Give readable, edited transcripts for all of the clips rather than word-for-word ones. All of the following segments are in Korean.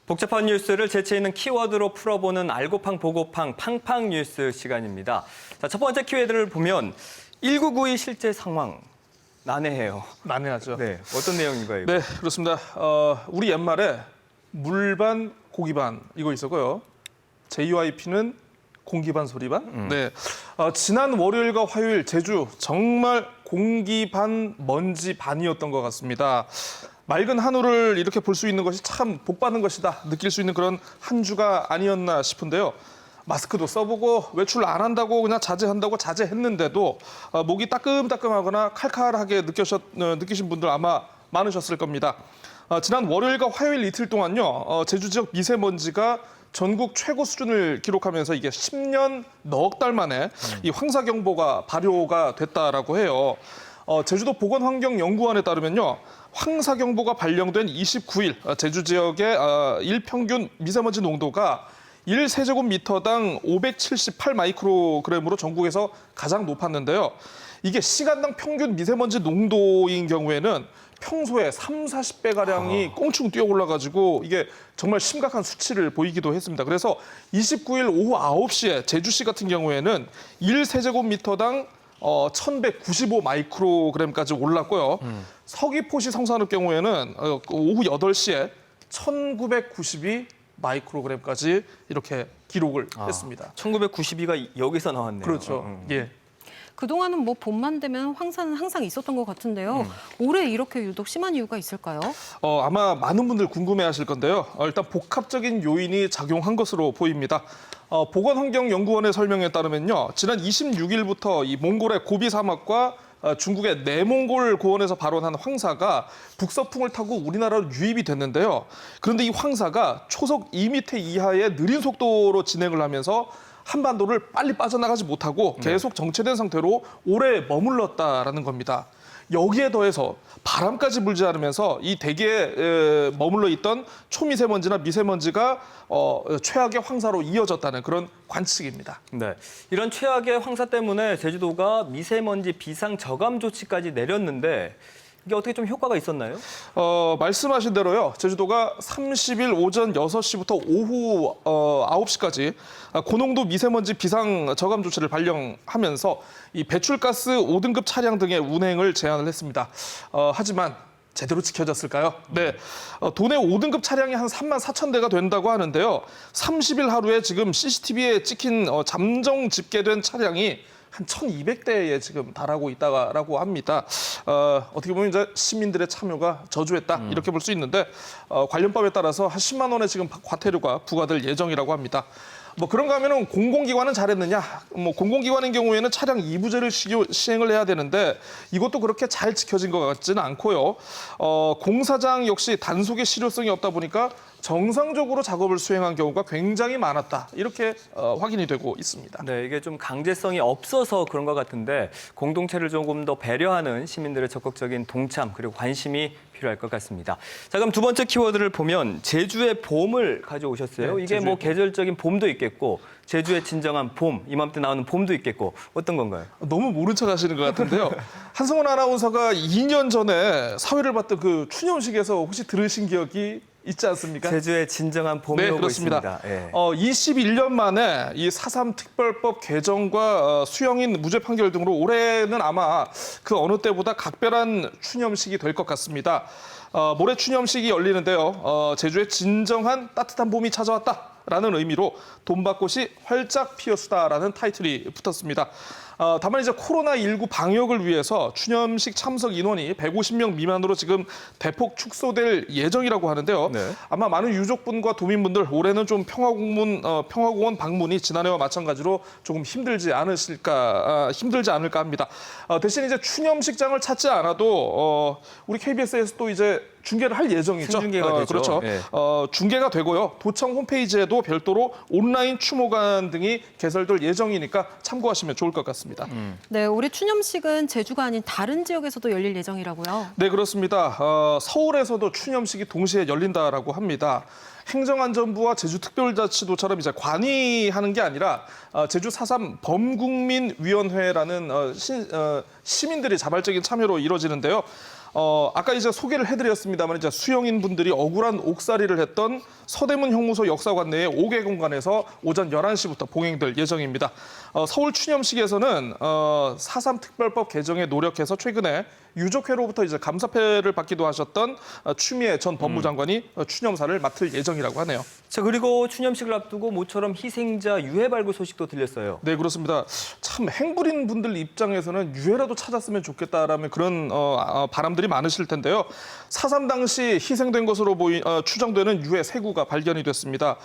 복잡한 뉴스를 재치 있는 키워드로 풀어보는 알고팡 보고팡 팡팡 뉴스 시간입니다. 자, 첫 번째 키워드를 보면 1992 실제 상황 난해해요. 난해하죠. 네, 어떤 내용인가요? 이거? 네, 그렇습니다. 우리 옛말에 물반 고기반 이거 있었고요. JYP는 공기반 소리반. 네, 지난 월요일과 화요일 제주 정말 공기반 먼지 반이었던 것 같습니다. 맑은 하늘을 이렇게 볼 수 있는 것이 참 복받는 것이다 느낄 수 있는 그런 한 주가 아니었나 싶은데요. 마스크도 써보고 외출 안 한다고 그냥 자제한다고 자제했는데도 목이 따끔따끔하거나 칼칼하게 느끼신 분들 아마 많으셨을 겁니다. 지난 월요일과 화요일 이틀 동안요. 제주 지역 미세먼지가 전국 최고 수준을 기록하면서 이게 10년 넉 달 만에 이 황사경보가 발효가 됐다라고 해요. 제주도 보건환경연구원에 따르면요. 황사경보가 발령된 29일 제주 지역의 일평균 미세먼지 농도가 1세제곱미터당 578 마이크로그램으로 전국에서 가장 높았는데요. 이게 시간당 평균 미세먼지 농도인 경우에는 평소에 30~40배가량이 꽁충 뛰어 올라가지고 이게 정말 심각한 수치를 보이기도 했습니다. 그래서 29일 오후 9시에 제주시 같은 경우에는 1세제곱미터당 1195 마이크로그램까지 올랐고요. 서귀포시 성산읍 경우에는 오후 8시에 1992 마이크로그램까지 이렇게 기록을 했습니다. 1992가 여기서 나왔네요. 그렇죠. 예. 그동안은 뭐 봄만 되면 황사는 항상 있었던 것 같은데요. 올해 이렇게 유독 심한 이유가 있을까요? 아마 많은 분들 궁금해하실 건데요. 일단 복합적인 요인이 작용한 것으로 보입니다. 보건환경연구원의 설명에 따르면요. 지난 26일부터 이 몽골의 고비 사막과 중국의 내몽골 고원에서 발원한 황사가 북서풍을 타고 우리나라로 유입이 됐는데요. 그런데 이 황사가 초속 2m 이하의 느린 속도로 진행을 하면서 한반도를 빨리 빠져나가지 못하고 계속 정체된 상태로 오래 머물렀다라는 겁니다. 여기에 더해서 바람까지 불지 않으면서 이 대기에 머물러 있던 초미세먼지나 미세먼지가 최악의 황사로 이어졌다는 그런 관측입니다. 네, 이런 최악의 황사 때문에 제주도가 미세먼지 비상 저감 조치까지 내렸는데 이게 어떻게 좀 효과가 있었나요? 말씀하신 대로요. 제주도가 30일 오전 6시부터 오후 9시까지 고농도 미세먼지 비상 저감 조치를 발령하면서 이 배출가스 5등급 차량 등의 운행을 제한을 했습니다. 하지만 제대로 지켜졌을까요? 네, 도내 5등급 차량이 한 34,000대가 된다고 하는데요. 30일 하루에 지금 CCTV에 찍힌 잠정 집계된 차량이 한 1,200대에 지금 달하고 있다라고 합니다. 어떻게 보면 이제 시민들의 참여가 저조했다 이렇게 볼 수 있는데 관련법에 따라서 한 10만 원의 지금 과태료가 부과될 예정이라고 합니다. 뭐 그런가 하면은 공공기관은 잘했느냐? 뭐 공공기관인 경우에는 차량 이부제를 시행을 해야 되는데 이것도 그렇게 잘 지켜진 것 같지는 않고요. 공사장 역시 단속의 실효성이 없다 보니까 정상적으로 작업을 수행한 경우가 굉장히 많았다. 이렇게 확인이 되고 있습니다. 네, 이게 좀 강제성이 없어서 그런 것 같은데 공동체를 조금 더 배려하는 시민들의 적극적인 동참 그리고 관심이 필요할 것 같습니다. 자, 그럼 두 번째 키워드를 보면 제주의 봄을 가져오셨어요. 네, 이게 뭐 제주의 봄. 계절적인 봄도 있겠고 제주의 진정한 봄, 이맘때 나오는 봄도 있겠고 어떤 건가요? 너무 모른 척 하시는 것 같은데요. 한성원 아나운서가 2년 전에 사회를 봤던 그 추념식에서 혹시 들으신 기억이 있지 않습니까? 제주의 진정한 봄이 네, 오고 그렇습니다. 있습니다. 예. 21년 만에 이 4.3 특별법 개정과 수형인 무죄 판결 등으로 올해는 아마 그 어느 때보다 각별한 추념식이 될 것 같습니다. 모레 추념식이 열리는데요. 제주의 진정한 따뜻한 봄이 찾아왔다라는 의미로 돈밭꽃이 활짝 피었다라는 타이틀이 붙었습니다. 다만 이제 코로나19 방역을 위해서 추념식 참석 인원이 150명 미만으로 지금 대폭 축소될 예정이라고 하는데요. 네. 아마 많은 유족분과 도민분들 올해는 좀 평화공원 방문이 지난해와 마찬가지로 조금 힘들지 않을까 합니다. 대신 이제 추념식장을 찾지 않아도 우리 KBS에서 또 이제 중계를 할 예정이죠. 생중계가 되죠. 그렇죠. 예. 중계가 되고요. 도청 홈페이지에도 별도로 온라인 추모관 등이 개설될 예정이니까 참고하시면 좋을 것 같습니다. 네, 올해 추념식은 제주가 아닌 다른 지역에서도 열릴 예정이라고요. 네, 그렇습니다. 서울에서도 추념식이 동시에 열린다라고 합니다. 행정안전부와 제주특별자치도처럼 이제 관이하는 게 아니라 제주 4.3 범국민위원회라는 시민들이 자발적인 참여로 이루어지는데요. 아까 이제 소개를 해드렸습니다만 이제 수영인 분들이 억울한 옥살이를 했던 서대문 형무소 역사관 내의 5개 공간에서 오전 11시부터 봉행될 예정입니다. 서울 추념식에서는 4.3 특별법 개정에 노력해서 최근에 유족회로부터 이제 감사패를 받기도 하셨던 추미애 전 법무장관이 추념사를 맡을 예정이라고 하네요. 자, 그리고 추념식을 앞두고 모처럼 희생자 유해 발굴 소식도 들렸어요. 네, 그렇습니다. 참 행불인 분들 입장에서는 유해라도 찾았으면 좋겠다라는 그런 바람들이 많으실 텐데요. 4.3 당시 희생된 것으로 추정되는 유해 3구가 발견이 됐습니다.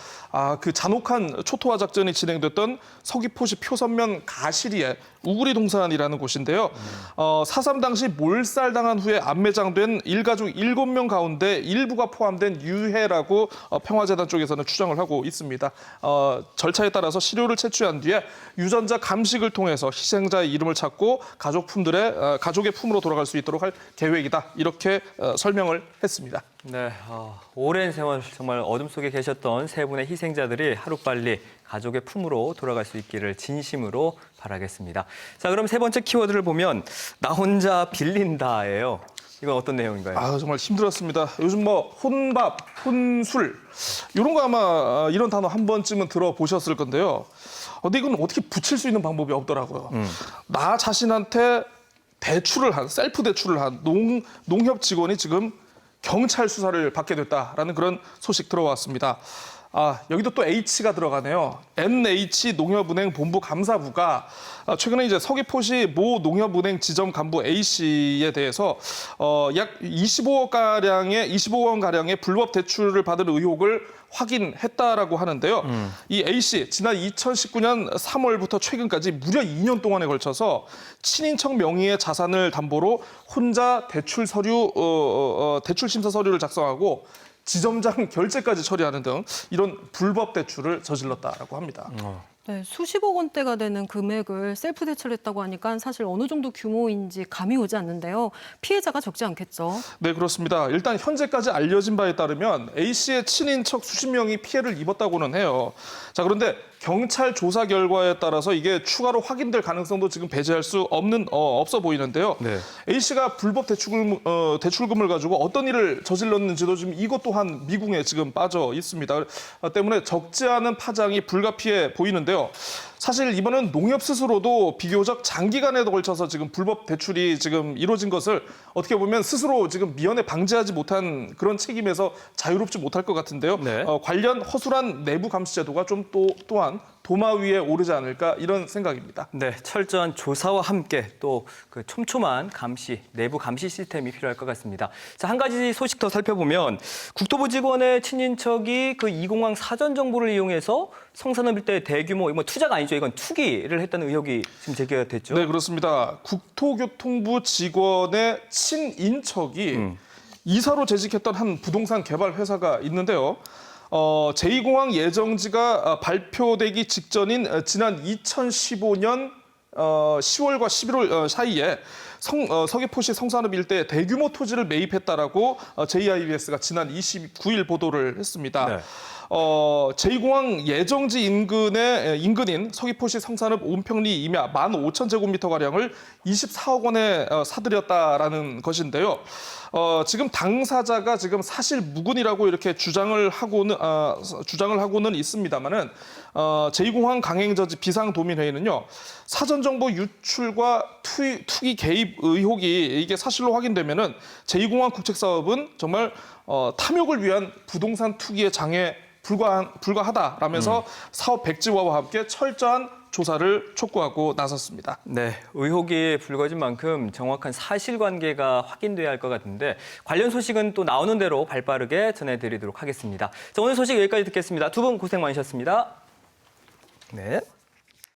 그 잔혹한 초토화 작전이 진행됐던 서귀포시 표선면 가시리의 우구리 동산이라는 곳인데요. 4.3 당시 몰살당한 후에 안매장된 일가족 7명 가운데 일부가 포함된 유해라고 평화재단 쪽에서는 추정을 하고 있습니다. 절차에 따라서 시료를 채취한 뒤에 유전자 감식을 통해서 희생자의 이름을 찾고 가족의 품으로 돌아갈 수 있도록 할 계획이다. 이렇게 설명을 했습니다. 네, 오랜 세월 정말 어둠 속에 계셨던 세 분의 희생자들이 하루빨리 가족의 품으로 돌아갈 수 있기를 진심으로 바라겠습니다. 자, 그럼 세 번째 키워드를 보면 나 혼자 빌린다예요. 이건 어떤 내용인가요? 정말 힘들었습니다. 요즘 혼밥, 혼술 이런 거 아마 이런 단어 한 번쯤은 들어보셨을 건데요. 근데 이건 어떻게 붙일 수 있는 방법이 없더라고요. 나 자신한테 셀프 대출을 한 농협 직원이 지금 경찰 수사를 받게 됐다라는 그런 소식 들어왔습니다. 여기도 또 H가 들어가네요. NH 농협은행 본부 감사부가 최근에 이제 서귀포시 모 농협은행 지점 간부 A 씨에 대해서 약 25억 원 가량의 불법 대출을 받은 의혹을 확인했다라고 하는데요. 이 A 씨 지난 2019년 3월부터 최근까지 무려 2년 동안에 걸쳐서 친인척 명의의 자산을 담보로 혼자 대출 심사 서류를 작성하고 지점장 결제까지 처리하는 등 이런 불법 대출을 저질렀다라고 합니다. 네, 수십억 원대가 되는 금액을 셀프 대출했다고 하니까 사실 어느 정도 규모인지 감이 오지 않는데요. 피해자가 적지 않겠죠. 네, 그렇습니다. 일단 현재까지 알려진 바에 따르면 A 씨의 친인척 수십 명이 피해를 입었다고는 해요. 자, 그런데 경찰 조사 결과에 따라서 이게 추가로 확인될 가능성도 지금 배제할 수 없어 보이는데요. 네. A 씨가 불법 대출금을 가지고 어떤 일을 저질렀는지도 지금 이것 또한 미궁에 지금 빠져 있습니다. 때문에 적지 않은 파장이 불가피해 보이는데요. 사실 이번은 농협 스스로도 비교적 장기간에 걸쳐서 지금 불법 대출이 지금 이루어진 것을 어떻게 보면 스스로 지금 미연에 방지하지 못한 그런 책임에서 자유롭지 못할 것 같은데요. 네. 관련 허술한 내부 감시 제도가 좀 또한 도마 위에 오르지 않을까 이런 생각입니다. 네, 철저한 조사와 함께 또 그 촘촘한 감시, 내부 감시 시스템이 필요할 것 같습니다. 자, 한 가지 소식 더 살펴보면 국토부 직원의 친인척이 그 20항 사전 정보를 이용해서 성산읍 일대 대규모 투자가 아니죠. 이건 투기를 했다는 의혹이 지금 제기가 됐죠. 네, 그렇습니다. 국토교통부 직원의 친인척이 이사로 재직했던 한 부동산 개발 회사가 있는데요. 제2공항 예정지가 발표되기 직전인 지난 2015년 10월과 11월 사이에 서귀포시 성산읍 일대에 대규모 토지를 매입했다라고 JIBS가 지난 29일 보도를 했습니다. 네. 제2공항 예정지 인근인 서귀포시 성산읍 온평리 임야 15,000제곱미터가량을 24억 원에 사들였다라는 것인데요. 지금 당사자가 지금 사실 무근이라고 이렇게 주장을 하고는 있습니다만은 제2공항 강행저지 비상도민회의는요. 사전정보 유출과 투기 개입 의혹이 이게 사실로 확인되면은 제2공항 국책사업은 정말 탐욕을 위한 부동산 투기의 장에 불과하다라면서 사업 백지화와 함께 철저한 조사를 촉구하고 나섰습니다. 네, 의혹이 불거진 만큼 정확한 사실관계가 확인돼야 할 것 같은데 관련 소식은 또 나오는 대로 발빠르게 전해드리도록 하겠습니다. 자, 오늘 소식 여기까지 듣겠습니다. 두 분 고생 많으셨습니다. 네.